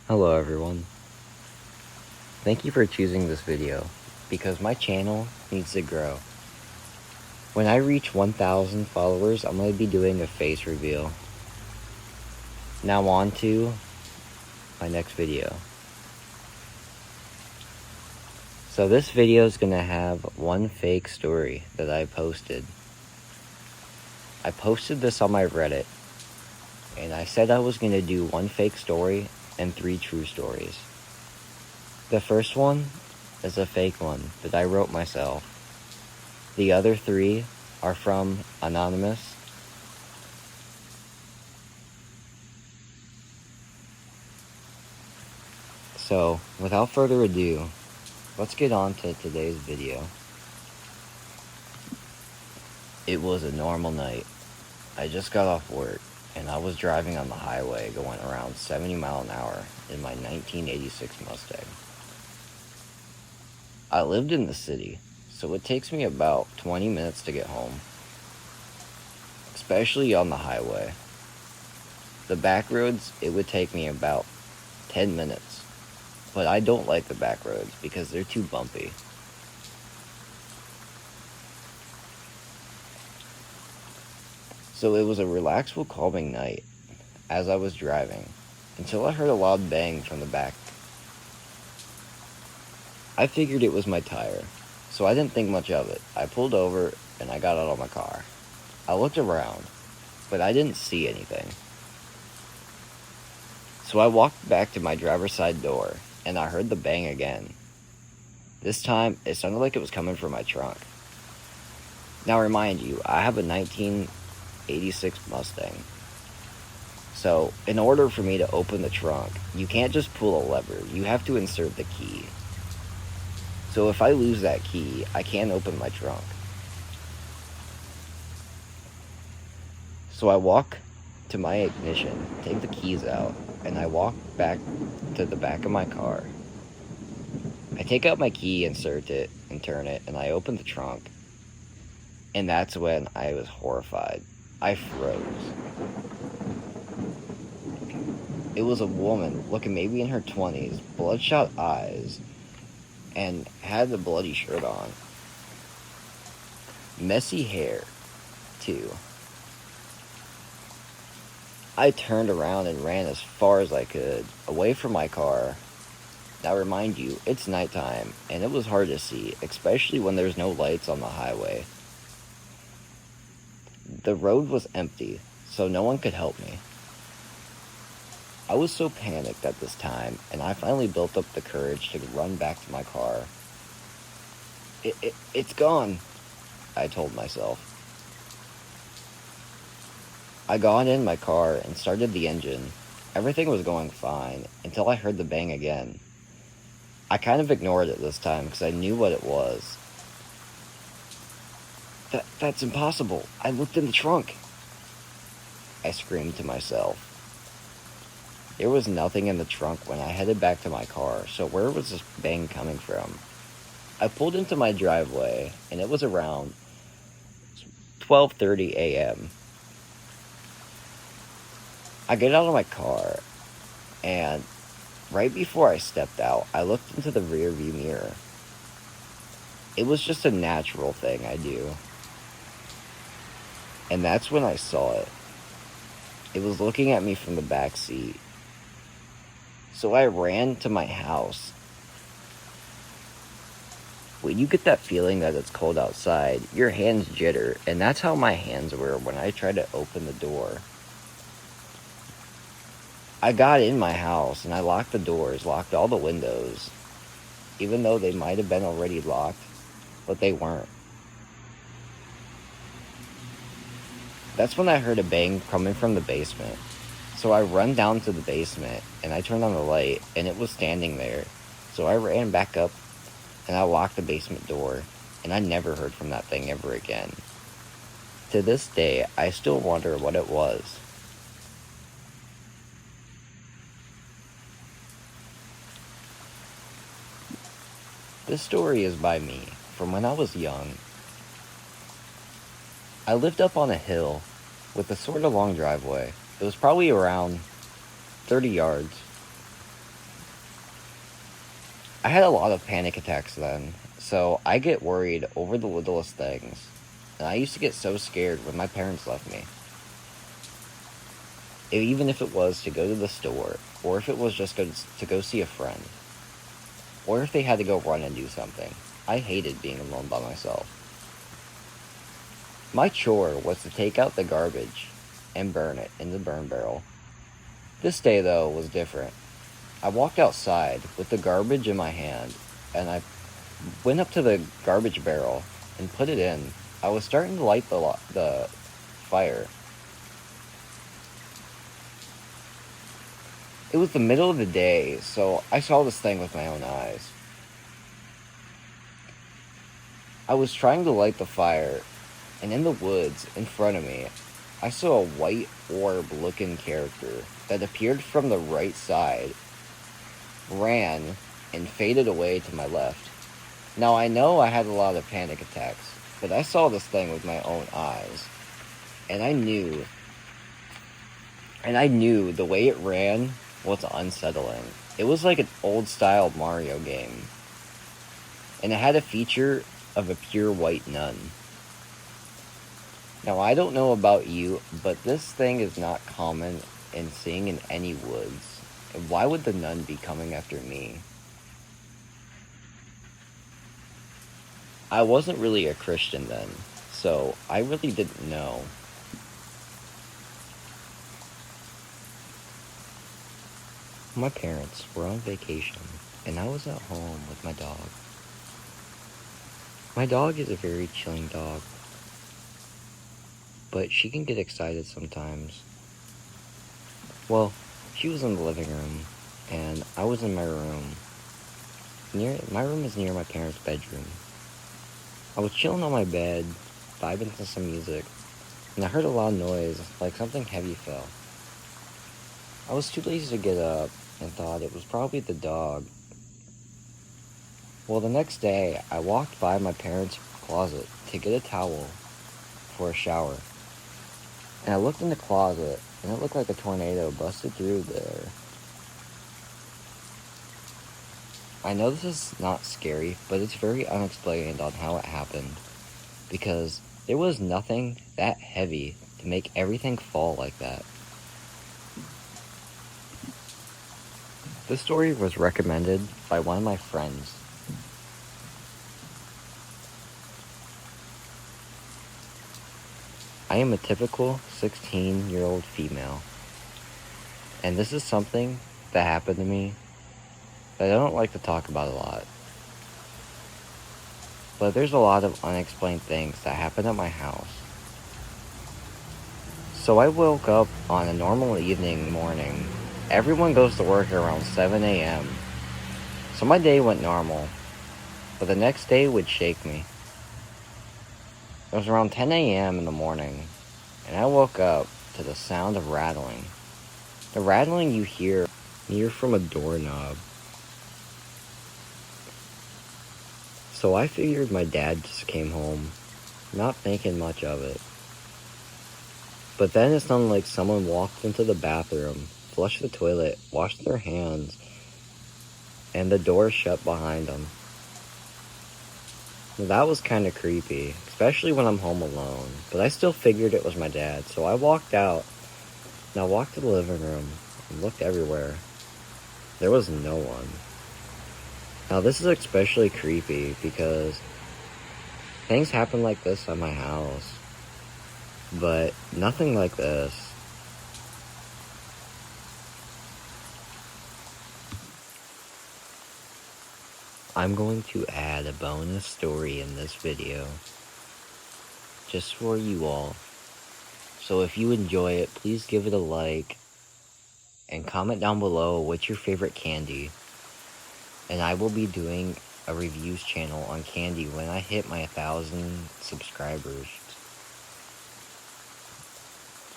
Hello everyone. Thank you for choosing this video, because my channel needs to grow. When I reach 1,000 followers, I'm going to be doing a face reveal. Now on to my next video. So this video is going to have one fake story that I posted. I posted this on my Reddit, and I said I was going to do one fake story and 3 true stories. The first one is a fake one that I wrote myself. The other 3 are from Anonymous. So, without further ado, let's get on to today's video. It was a normal night. I just got off work, and I was driving on the highway going around 70 miles an hour in my 1986 Mustang. I lived in the city, so it takes me about 20 minutes to get home, especially on the highway. The back roads, it would take me about 10 minutes, but I don't like the back roads because they're too bumpy. So it was a relaxful, calming night as I was driving, until I heard a loud bang from the back. I figured it was my tire, so I didn't think much of it. I pulled over and I got out of my car. I looked around, but I didn't see anything. So I walked back to my driver's side door, and I heard the bang again. This time, it sounded like it was coming from my trunk. Now remind you, I have a 1986 Mustang. So, in order for me to open the trunk, you can't just pull a lever, you have to insert the key. So if I lose that key, I can't open my trunk. So I walk to my ignition, take the keys out, and I walk back to the back of my car. I take out my key, insert it, and turn it, and I open the trunk. And that's when I was horrified. I froze. It was a woman, looking maybe in her 20s, bloodshot eyes, and had a bloody shirt on. Messy hair, too. I turned around and ran as far as I could, away from my car. Now remind you, it's nighttime, and it was hard to see, especially when there's no lights on the highway. The road was empty, so no one could help me. I was so panicked at this time, and I finally built up the courage to run back to my car. It's gone, I told myself. I got in my car and started the engine. Everything was going fine until I heard the bang again. I kind of ignored it this time because I knew what it was. That's impossible. I looked in the trunk, I screamed to myself. There was nothing in the trunk when I headed back to my car, so where was this bang coming from? I pulled into my driveway, and it was around 12:30 a.m. I get out of my car, and right before I stepped out, I looked into the rearview mirror. It was just a natural thing I do. And that's when I saw it. It was looking at me from the back seat. So I ran to my house. When you get that feeling that it's cold outside, your hands jitter, and that's how my hands were when I tried to open the door. I got in my house and I locked the doors, locked all the windows, even though they might have been already locked, but they weren't. That's when I heard a bang coming from the basement. So I run down to the basement, and I turned on the light, and it was standing there. So I ran back up, and I locked the basement door, and I never heard from that thing ever again. To this day, I still wonder what it was. This story is by me, from when I was young. I lived up on a hill with a sort of long driveway. It was probably around 30 yards. I had a lot of panic attacks then, so I get worried over the littlest things. And I used to get so scared when my parents left me. Even if it was to go to the store, or if it was just to go see a friend, or if they had to go run and do something. I hated being alone by myself. My chore was to take out the garbage and burn it in the burn barrel. This day, though, was different. I walked outside with the garbage in my hand, and I went up to the garbage barrel and put it in. I was starting to light the fire. It was the middle of the day, so I saw this thing with my own eyes. I was trying to light the fire, and in the woods in front of me, I saw a white orb-looking character that appeared from the right side, ran, and faded away to my left. Now, I know I had a lot of panic attacks, but I saw this thing with my own eyes, and I knew the way it ran was unsettling. It was like an old-style Mario game, and it had a feature of a pure white nun. Now, I don't know about you, but this thing is not common in seeing in any woods. And why would the nun be coming after me? I wasn't really a Christian then, so I really didn't know. My parents were on vacation, and I was at home with my dog. My dog is a very chilling dog, but she can get excited sometimes. Well, she was in the living room, and I was in my room. My room is near my parents' bedroom. I was chilling on my bed, vibing to some music, and I heard a loud noise, like something heavy fell. I was too lazy to get up, and thought it was probably the dog. Well, the next day, I walked by my parents' closet to get a towel for a shower. And I looked in the closet, and it looked like a tornado busted through there. I know this is not scary, but it's very unexplained on how it happened. Because there was nothing that heavy to make everything fall like that. This story was recommended by one of my friends. I am a typical 16-year-old female. And this is something that happened to me that I don't like to talk about a lot. But there's a lot of unexplained things that happened at my house. So I woke up on a normal morning. Everyone goes to work around 7 a.m. So my day went normal. But the next day would shake me. It was around 10 a.m. in the morning, and I woke up to the sound of rattling. The rattling you hear from a doorknob. So I figured my dad just came home, not thinking much of it. But then it sounded like someone walked into the bathroom, flushed the toilet, washed their hands, and the door shut behind them. That was kind of creepy, especially when I'm home alone, but I still figured it was my dad, so I walked out, and I walked to the living room, and looked everywhere. There was no one. Now this is especially creepy, because things happen like this at my house, but nothing like this. I'm going to add a bonus story in this video, just for you all. So if you enjoy it, please give it a like, and comment down below what's your favorite candy. And I will be doing a reviews channel on candy when I hit my 1,000 subscribers.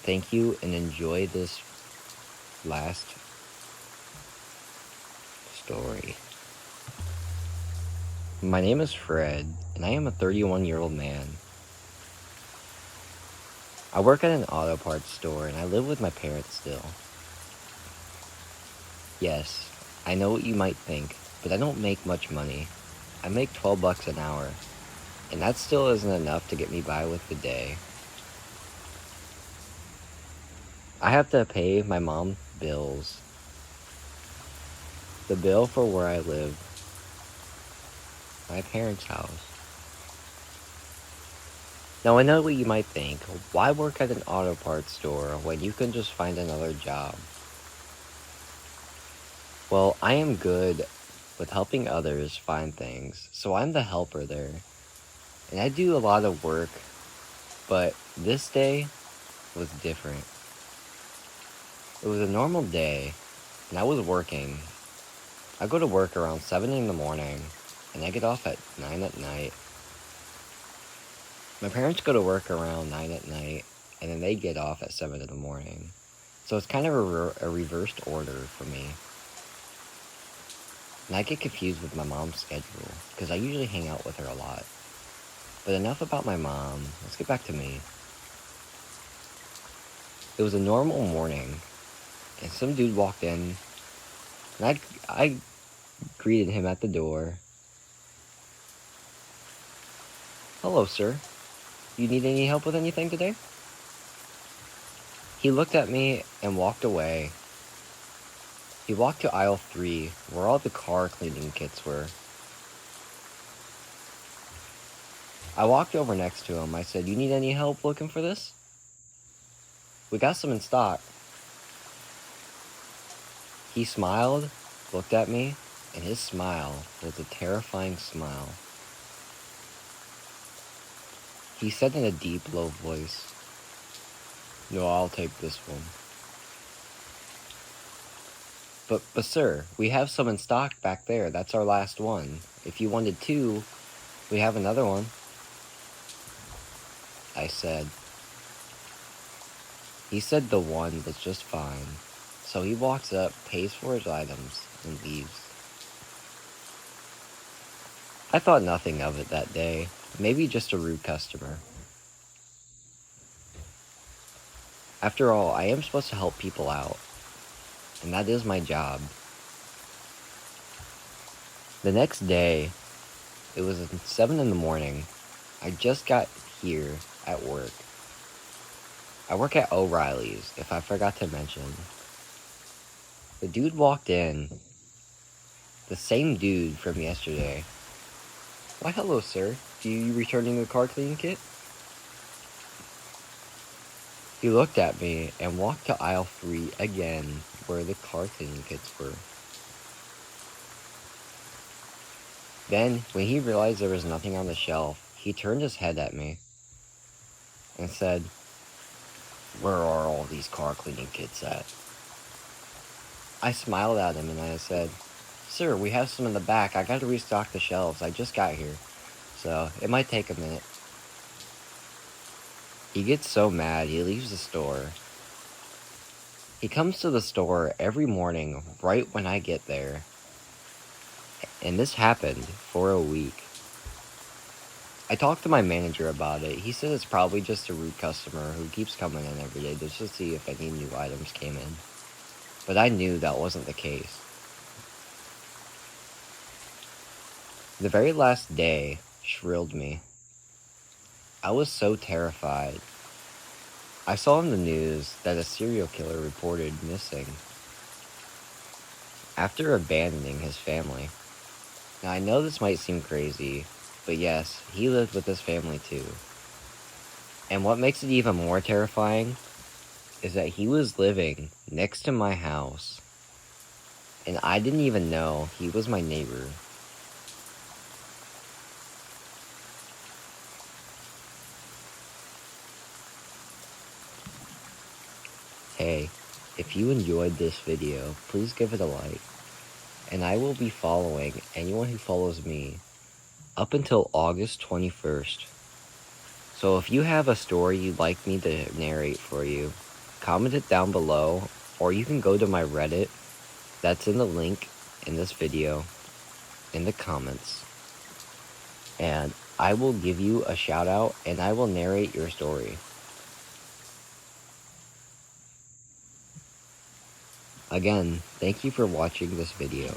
Thank you, and enjoy this last story. My name is Fred, and I am a 31-year-old man. I work at an auto parts store, and I live with my parents still. Yes, I know what you might think. but I don't make much money. I make 12 bucks an hour, and that still isn't enough to get me by with the day. I have to pay my mom bills, the bill for where I live, my parents' house. Now I know what you might think, why work at an auto parts store when you can just find another job? Well, I am good with helping others find things, so I'm the helper there. And I do a lot of work, but this day was different. It was a normal day, and I was working. I go to work around 7 in the morning, and I get off at 9 at night. My parents go to work around 9 at night, and then they get off at 7 in the morning. So it's kind of a reversed order for me. And I get confused with my mom's schedule, because I usually hang out with her a lot. But enough about my mom, let's get back to me. It was a normal morning, and some dude walked in, and I greeted him at the door. "Hello, sir. You need any help with anything today?" He looked at me and walked away. He walked to aisle 3, where all the car cleaning kits were. I walked over next to him. I said, "You need any help looking for this? We got some in stock." He smiled, looked at me, and his smile was a terrifying smile. He said in a deep, low voice, "No, I'll take this one." But sir, we have some in stock back there. That's our last one. If you wanted 2, we have another one," I said. He said the one was just fine. So he walks up, pays for his items, and leaves. I thought nothing of it that day. Maybe just a rude customer. After all, I am supposed to help people out, and that is my job. The next day, it was 7 in the morning. I just got here at work. I work at O'Reilly's, if I forgot to mention. The dude walked in. The same dude from yesterday. "Why, hello, sir. Do you returning the car cleaning kit?" He looked at me and walked to aisle 3 again, where the car cleaning kits were. Then, when he realized there was nothing on the shelf, he turned his head at me and said, "Where are all these car cleaning kits at?" I smiled at him and I said, "Sir, we have some in the back. I gotta restock the shelves. I just got here, so it might take a minute." He gets so mad, he leaves the store. He comes to the store every morning right when I get there. And this happened for a week. I talked to my manager about it. He said it's probably just a rude customer who keeps coming in every day just to see if any new items came in. But I knew that wasn't the case. The very last day shrilled me. I was so terrified. I saw in the news that a serial killer reported missing after abandoning his family. Now I know this might seem crazy, but yes, he lived with his family too. And what makes it even more terrifying is that he was living next to my house, and I didn't even know he was my neighbor. Hey, if you enjoyed this video, please give it a like, and I will be following anyone who follows me up until August 21st. So if you have a story you'd like me to narrate for you, comment it down below, or you can go to my Reddit. That's in the link in this video, in the comments. And I will give you a shout out, and I will narrate your story. Again, thank you for watching this video.